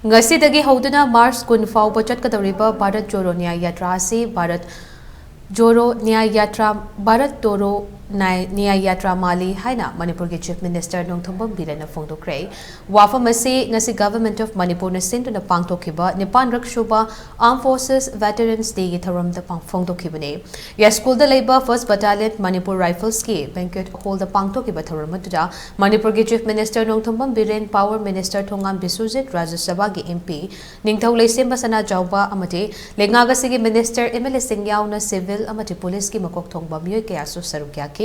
ngasi hauduna Mars kun fauba chatkadoriba Bharat Jodo Nyaya Yatra asi Bharat Jodo Nyaya Yatra Bharat Jodo Nyaya Yatra Mali haina Manipur ki Chief Minister Nongthombam Birena phongdokre wafam asi ngasi Government of Manipur na sinduna pangtokhiba Nipan Rakshuba Armed Forces Veterans Day gi tharam da phongdokhibane ya school da leiba 1st Battalion Manipur Rifles ki banquet hall da pangtokhiba tharam da Manipur ki Chief Minister Nongthombam Biren Power Minister Thongam Bisujit Rajya Sabha gi MP Ningthau Leisemba Sana Jauba amati lengaga sigi Minister MLA Singyaw na civil amati police ki makok thongba myoy kaya su sarukya ke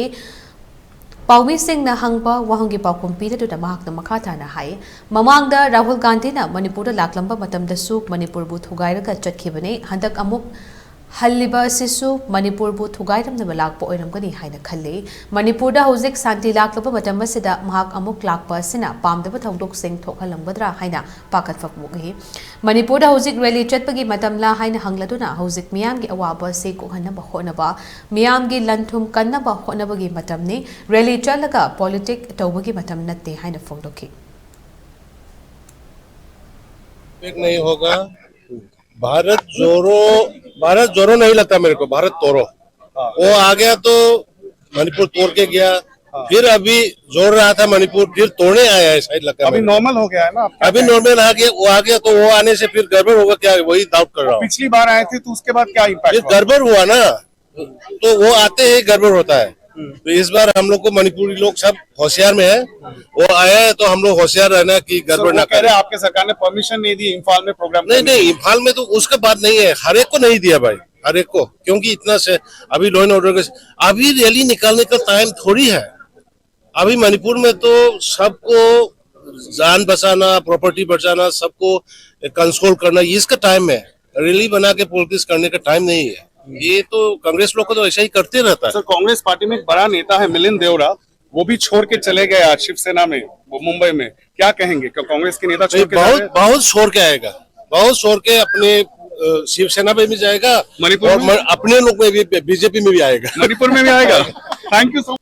Paumi Singh na hangba wahangi paukumpi da mahak na makata na hai mamang da Rahul Gandhi na Manipur da laklamba matam da suk Manipur bu thugaira ka chatkibane handak amuk Halliba sisu Manipur bu thugairam na malakpa oiramgani haina khalle Manipur da hojik santi laklaba matam asida mahak amuk lakpa sina pamdaba thongdok sing thokhalamgadra haina pakat fakmugi Manipur da hojik rally chatpagi matamla haina hangladuna hojik miyam gi awaba se kokhanaba honaba miyam gi lanthum kannaba honabagi matamni rally chalaga politic tawbagi matam natte haina phongdoki एक नहीं होगा भारत जोरो नहीं लगता मेरे को, भारत तोड़ो। वो आ गया तो मणिपुर तोड़ के गया, फिर अभी जोड़ रहा था मणिपुर, फिर तोड़ने आया है शायद लगता है। अभी नॉर्मल हो गया है ना, अभी नॉर्मल आ गया तो वो आने से फिर गड़बड़ होगा क्या, वही डाउट कर रहा हूँ। पिछली बार आए थे तो उसके बाद क्या इम्पैक्ट गड़बड़ हुआ ना, तो वो आते ही गड़बड़ होता है। तो इस बार हम लोग को मणिपुरी लोग सब होशियार में है, वो आया है तो हम लोग होशियार रहना कि गड़बड़ ना करें। आपके सरकार ने परमिशन नहीं दी इम्फाल में प्रोग्राम? नहीं, इम्फाल में तो उसका बात नहीं है, हर एक को नहीं दिया भाई, हर एक को, क्योंकि इतना से अभी लॉ एंड ऑर्डर के अभी रैली निकालने का टाइम थोड़ी है। अभी मणिपुर में तो सबको जान बचाना, प्रॉपर्टी बचाना, सबको कंट्रोल करना, इसका टाइम है। रैली बना के पॉलिटिक्स करने का टाइम नहीं है। ये तो कांग्रेस लोग को तो ऐसा ही करते रहता है। सर, कांग्रेस पार्टी में एक बड़ा नेता है मिलिंद देवरा, वो भी छोड़ के चले गए आज शिवसेना में, वो मुंबई में, क्या कहेंगे? कांग्रेस के नेता छोड़ के बहुत छोड़ के आएगा, बहुत छोड़ के अपने शिवसेना में भी जाएगा, मणिपुर और अपने लोग में भी, बीजेपी में भी आएगा, मणिपुर में भी आएगा। Thank you so much.